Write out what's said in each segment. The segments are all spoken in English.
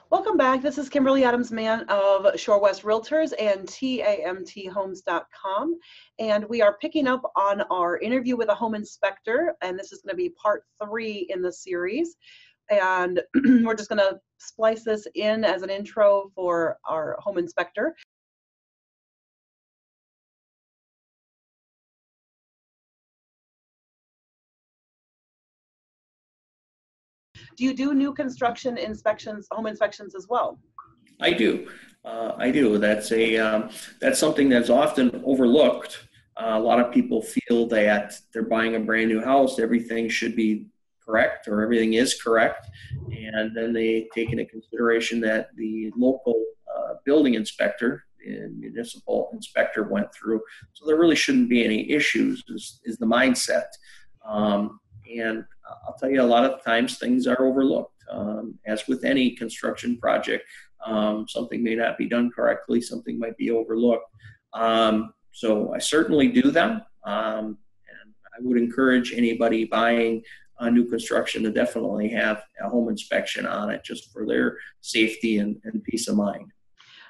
Welcome back. This is Kimberly Adams-Mann of Shore West Realtors and TAMThomes.com. And we are picking up on our interview with a home inspector. And this is going to be part 3 in the series. And we're just going to splice this in as an intro for our home inspector. Do you do new construction inspections, home inspections as well? I do. That's something that's often overlooked. A lot of people feel that they're buying a brand new house, everything should be correct or everything is correct, and then they take into consideration that the local building inspector and municipal inspector went through, so there really shouldn't be any issues. Is the mindset. And I'll tell you, a lot of times things are overlooked. As with any construction project, something may not be done correctly, something might be overlooked. So I certainly do them. And I would encourage anybody buying a new construction to definitely have a home inspection on it, just for their safety and peace of mind.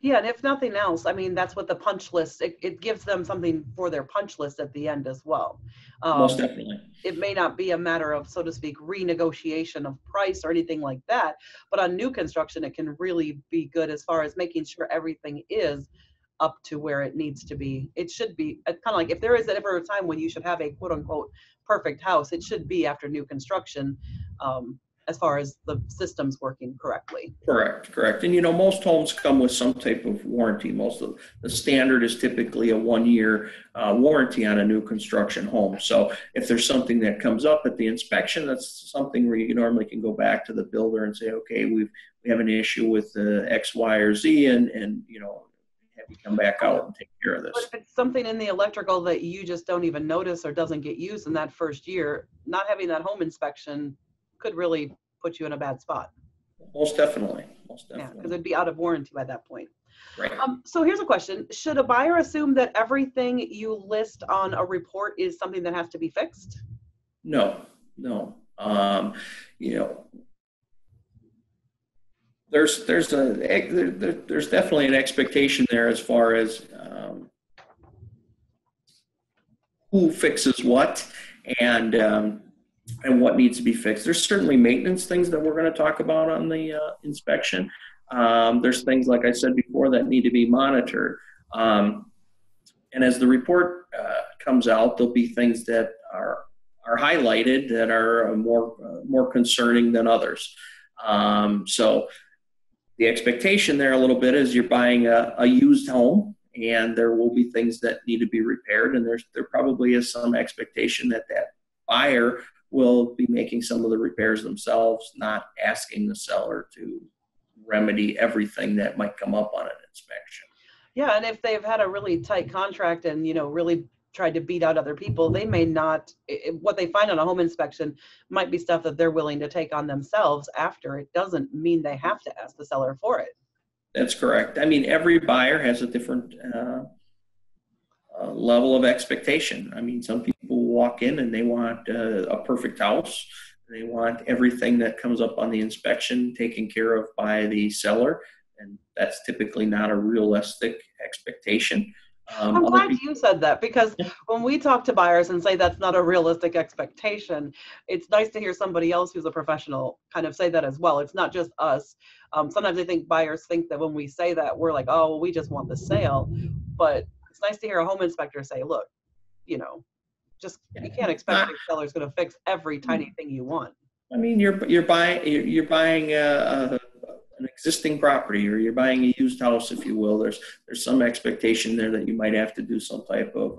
Yeah, and if nothing else, I mean, that's what the punch list, it gives them something for their punch list at the end as well. Most definitely. It may not be a matter of, so to speak, renegotiation of price or anything like that, but on new construction, it can really be good as far as making sure everything is up to where it needs to be. It should be kind of like, if there is ever a time when you should have a quote unquote perfect house, it should be after new construction. As far as the systems working correctly. Correct. And most homes come with some type of warranty. Most of the standard is typically a 1-year warranty on a new construction home. So if there's something that comes up at the inspection, that's something where you normally can go back to the builder and say, okay, we have an issue with X, Y, or Z, and have you come back out and take care of this. But if it's something in the electrical that you just don't even notice or doesn't get used in that first year, not having that home inspection could really put you in a bad spot. Most definitely. Yeah, because it'd be out of warranty by that point. Right. So here's a question. Should a buyer assume that everything you list on a report is something that has to be fixed? No. There's definitely an expectation there as far as who fixes what and what needs to be fixed. There's certainly maintenance things that we're going to talk about on the inspection. There's things, like I said before, that need to be monitored. And as the report comes out, there'll be things that are highlighted that are more concerning than others. So the expectation there a little bit is you're buying a used home, and there will be things that need to be repaired, and there probably is some expectation that buyer will be making some of the repairs themselves, not asking the seller to remedy everything that might come up on an inspection. Yeah, and if they've had a really tight contract and, really tried to beat out other people, they may not, what they find on a home inspection might be stuff that they're willing to take on themselves after. It doesn't mean they have to ask the seller for it. That's correct. I mean, every buyer has a different level of expectation. I mean, some people walk in and they want a perfect house. They want everything that comes up on the inspection taken care of by the seller, and that's typically not a realistic expectation. I'm glad you said that, because when we talk to buyers and say that's not a realistic expectation, it's nice to hear somebody else who's a professional kind of say that as well. It's not just us. Sometimes I think buyers think that when we say that, we're like, oh, well, we just want the sale. But it's nice to hear a home inspector say, look, you can't expect the seller's going to fix every tiny thing you want. I mean, you're buying an existing property, or you're buying a used house, if you will. There's some expectation there that you might have to do some type of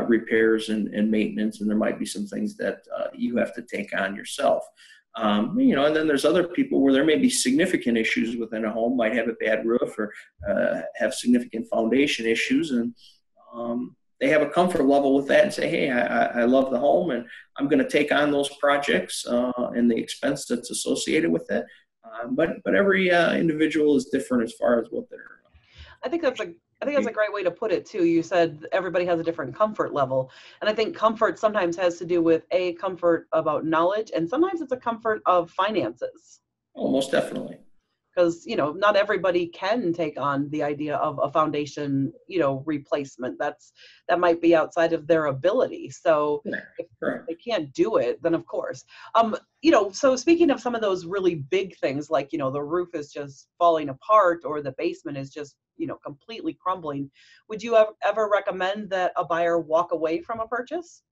repairs and maintenance, and there might be some things that you have to take on yourself. And then there's other people where there may be significant issues within a home, might have a bad roof or have significant foundation issues, and they have a comfort level with that and say, hey, I love the home and I'm going to take on those projects and the expense that's associated with it. But every individual is different as far as what they're. I think that's a great way to put it too. You said everybody has a different comfort level, and I think comfort sometimes has to do with comfort about knowledge, and sometimes it's a comfort of finances. Oh, most definitely. because, not everybody can take on the idea of a foundation, replacement. That might be outside of their ability. So if Correct. they can't do it, then of course. So speaking of some of those really big things, like, the roof is just falling apart or the basement is just, completely crumbling, would you ever recommend that a buyer walk away from a purchase?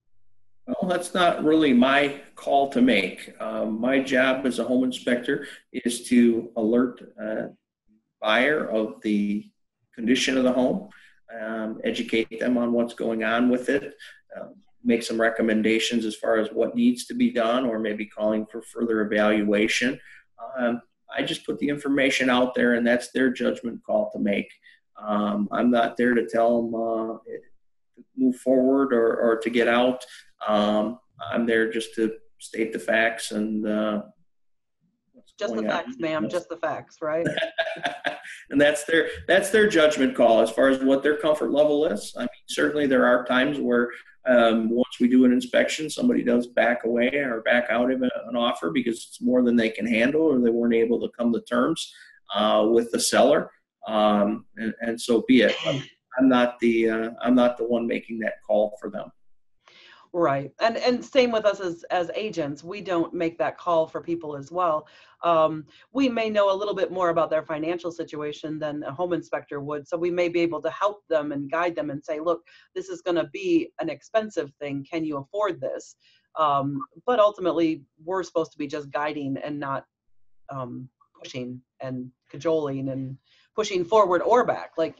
Well, that's not really my call to make. My job as a home inspector is to alert buyer of the condition of the home, educate them on what's going on with it, make some recommendations as far as what needs to be done, or maybe calling for further evaluation. I just put the information out there, and that's their judgment call to make. I'm not there to tell them to move forward or to get out. I'm there just to state the facts and just the facts, ma'am. Just the facts, right? And that's their judgment call as far as what their comfort level is. I mean, certainly there are times where once we do an inspection, somebody does back away or back out of an offer because it's more than they can handle, or they weren't able to come to terms with the seller, and so be it. But I'm not the one making that call for them. Right. And same with us as agents. We don't make that call for people as well. We may know a little bit more about their financial situation than a home inspector would. So we may be able to help them and guide them and say, look, this is going to be an expensive thing. Can you afford this? But ultimately, we're supposed to be just guiding and not pushing and cajoling and pushing forward or back. Like,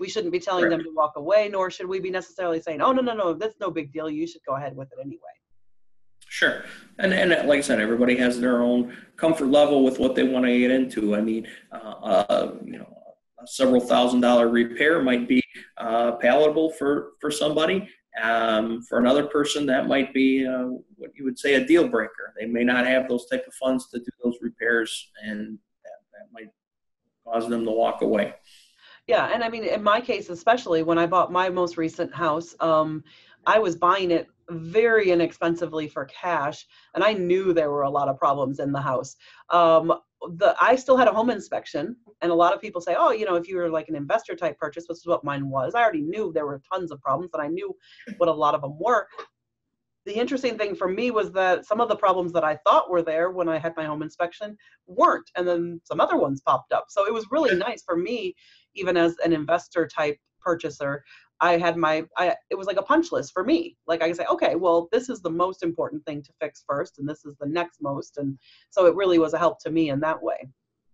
we shouldn't be telling them to walk away, nor should we be necessarily saying, oh, no, that's no big deal. You should go ahead with it anyway. Sure. And like I said, everybody has their own comfort level with what they want to get into. I mean, a several $1,000 repair might be palatable for somebody. For another person, that might be what you would say a deal breaker. They may not have those type of funds to do those repairs, and that might cause them to walk away. Yeah, and I mean, in my case, especially when I bought my most recent house, I was buying it very inexpensively for cash, and I knew there were a lot of problems in the house. I still had a home inspection, and a lot of people say, oh, if you were like an investor type purchase, which is what mine was, I already knew there were tons of problems, and I knew what a lot of them were. The interesting thing for me was that some of the problems that I thought were there when I had my home inspection weren't, and then some other ones popped up. So it was really nice for me, even as an investor type purchaser. I had it was like a punch list for me. Like I could say, okay, well, this is the most important thing to fix first, and this is the next most. And so it really was a help to me in that way.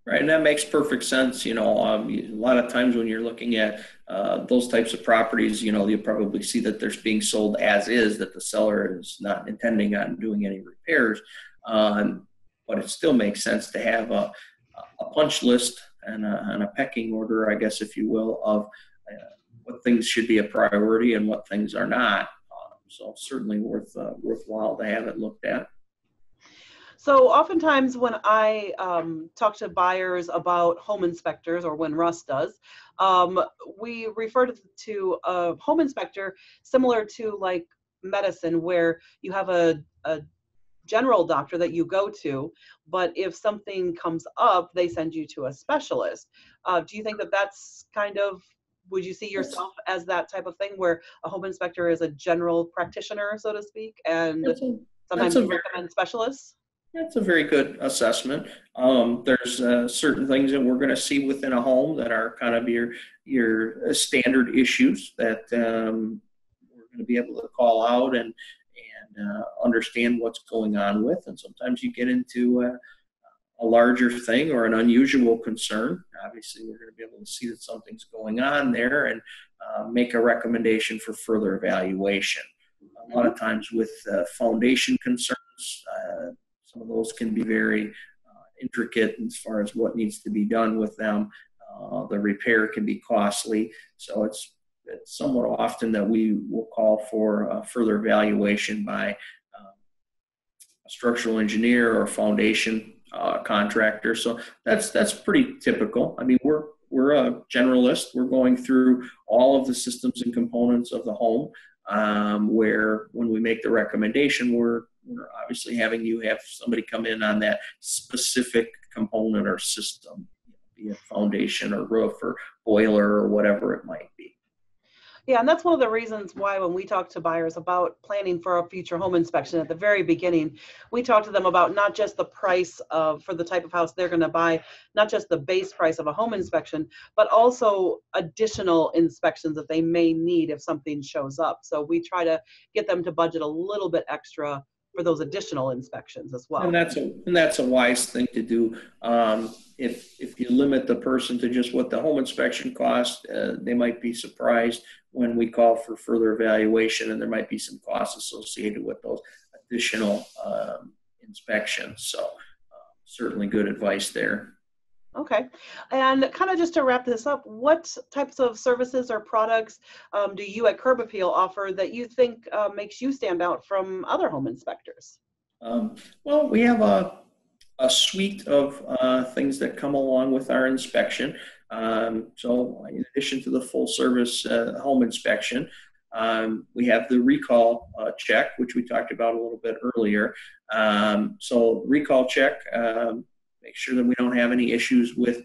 Right, and that makes perfect sense. A lot of times when you're looking at those types of properties, you probably see that they're being sold as is, that the seller is not intending on doing any repairs. But it still makes sense to have a punch list and a pecking order, I guess, if you will, of what things should be a priority and what things are not. So certainly worthwhile to have it looked at. So oftentimes when I talk to buyers about home inspectors, or when Russ does, we refer to a home inspector similar to like medicine, where you have a general doctor that you go to, but if something comes up, they send you to a specialist. Do you think that that's would you see yourself as that type of thing, where a home inspector is a general practitioner, so to speak, and sometimes you recommend specialists? That's a very good assessment. There's certain things that we're going to see within a home that are kind of your standard issues that we're going to be able to call out and understand what's going on with. And sometimes you get into a larger thing or an unusual concern. Obviously, we're going to be able to see that something's going on there and make a recommendation for further evaluation. A lot of times with foundation concerns, some of those can be very intricate as far as what needs to be done with them. The repair can be costly. So it's somewhat often that we will call for further evaluation by a structural engineer or foundation contractor. So that's pretty typical. I mean, we're a generalist. We're going through all of the systems and components of the home, where when we make the recommendation, we're obviously having you have somebody come in on that specific component or system. be it foundation or roof or boiler or whatever it might be. Yeah, and that's one of the reasons why when we talk to buyers about planning for a future home inspection at the very beginning, we talk to them about not just the price of for the type of house they're going to buy, not just the base price of a home inspection, but also additional inspections that they may need if something shows up. So we try to get them to budget a little bit extra for those additional inspections as well. And that's a wise thing to do. If you limit the person to just what the home inspection costs, they might be surprised when we call for further evaluation, and there might be some costs associated with those additional inspections. So certainly good advice there. Okay. And kind of just to wrap this up, what types of services or products do you at Curb Appeal offer that you think makes you stand out from other home inspectors? Well, we have a suite of things that come along with our inspection. So in addition to the full service home inspection, we have the recall check, which we talked about a little bit earlier. So recall check, make sure that we don't have any issues with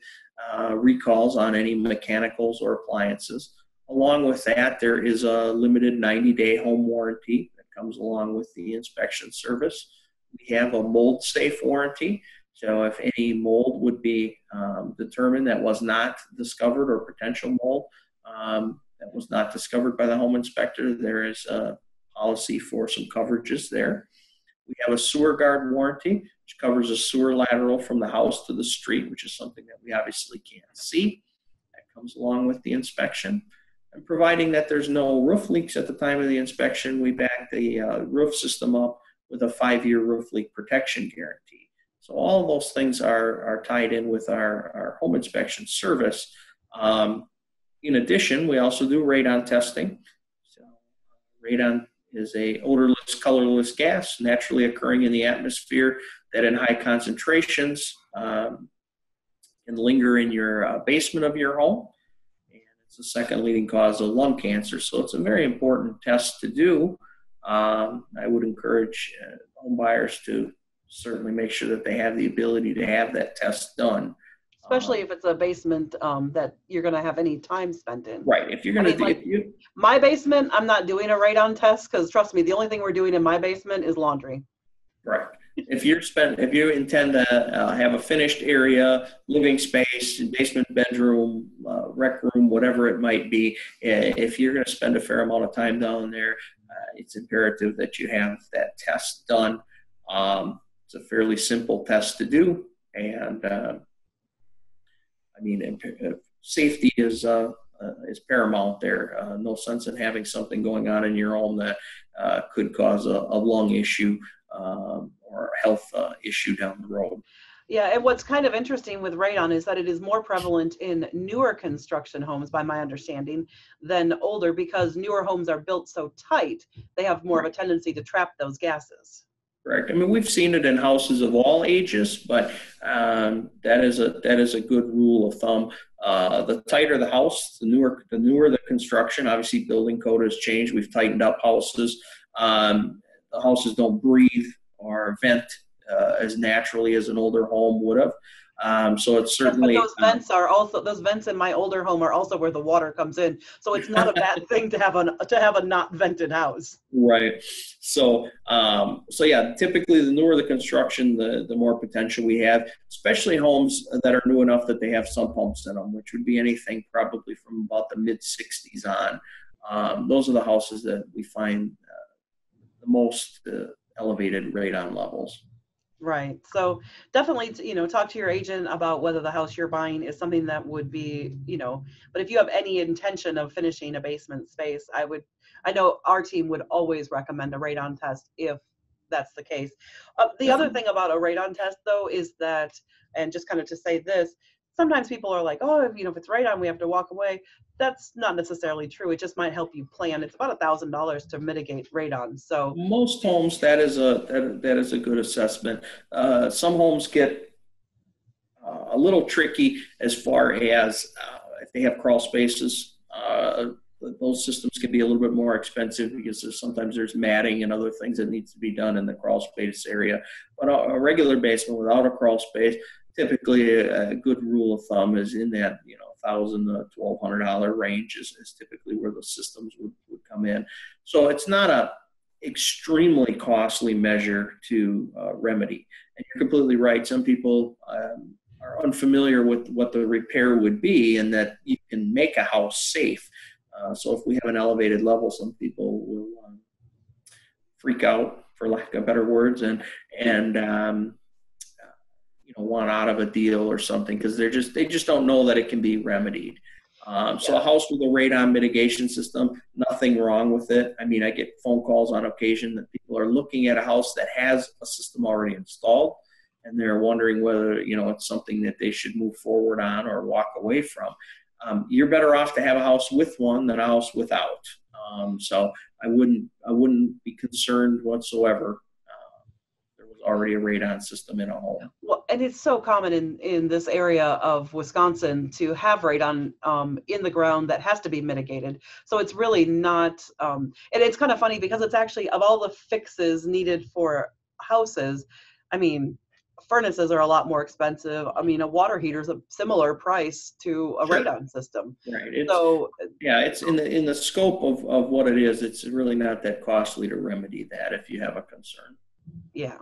recalls on any mechanicals or appliances. Along with that, there is a limited 90-day home warranty that comes along with the inspection service. We have a mold safe warranty. So if any mold would be determined that was not discovered, or potential mold that was not discovered by the home inspector, there is a policy for some coverages there. We have a sewer guard warranty, which covers a sewer lateral from the house to the street, which is something that we obviously can't see. That comes along with the inspection. And providing that there's no roof leaks at the time of the inspection, we back the roof system up with a 5-year roof leak protection guarantee. So all of those things are tied in with our home inspection service. In addition, we also do radon testing. So radon is a odorless, colorless gas naturally occurring in the atmosphere that in high concentrations can linger in your basement of your home. And it's the second leading cause of lung cancer. So it's a very important test to do. I would encourage home buyers to certainly make sure that they have the ability to have that test done. Especially if it's a basement that you're going to have any time spent in. Right. If you're going to my basement, I'm not doing a radon test because trust me, the only thing we're doing in my basement is laundry. Right. If you intend to have a finished area, living space, basement, bedroom, rec room, whatever it might be, if you're going to spend a fair amount of time down there, it's imperative that you have that test done. It's a fairly simple test to do, and safety is paramount there. No sense in having something going on in your home that could cause a lung issue or a health issue down the road. Yeah, and what's kind of interesting with radon is that it is more prevalent in newer construction homes, by my understanding, than older, because newer homes are built so tight, they have more of a tendency to trap those gases. Correct. I mean, we've seen it in houses of all ages, but that is a good rule of thumb. The tighter the house, the newer the construction. Obviously, building code has changed. We've tightened up houses. The houses don't breathe or vent as naturally as an older home would have. So it's certainly. But those vents in my older home are also where the water comes in. So it's not a bad thing to have a not vented house. Right. So yeah, typically the newer the construction, the more potential we have, especially homes that are new enough that they have sump pumps in them, which would be anything probably from about the mid 60s on. Those are the houses that we find the most elevated radon levels. Right. So definitely, talk to your agent about whether the house you're buying is something that would be, but if you have any intention of finishing a basement space, I know our team would always recommend a radon test if that's the case. The other thing about a radon test, though, is that, and just kind of to say this, sometimes people are like, oh, if it's radon, we have to walk away. That's not necessarily true. It just might help you plan. It's about $1,000 to mitigate radon. So most homes, that is a good assessment. Some homes get a little tricky as far as if they have crawl spaces. Those systems can be a little bit more expensive because sometimes there's matting and other things that needs to be done in the crawl space area. But a regular basement without a crawl space, typically a good rule of thumb is in that, $1,000 to $1,200 range is typically where the systems would come in. So it's not a extremely costly measure to remedy. And you're completely right. Some people are unfamiliar with what the repair would be, and that you can make a house safe. So if we have an elevated level, some people will freak out, for lack of better words, and want out of a deal or something because they just don't know that it can be remedied. So a house with a radon mitigation system, nothing wrong with it. I mean, I get phone calls on occasion that people are looking at a house that has a system already installed, and they're wondering whether it's something that they should move forward on or walk away from. You're better off to have a house with one than a house without. So I wouldn't be concerned whatsoever. There was already a radon system in a home. Well, and it's so common in this area of Wisconsin to have radon in the ground that has to be mitigated. So it's really not, and it's kind of funny because it's actually, of all the fixes needed for houses, I mean, furnaces are a lot more expensive. I mean, a water heater is a similar price to a radon system. Right. It's in the scope of what it is. It's really not that costly to remedy that if you have a concern. Yeah.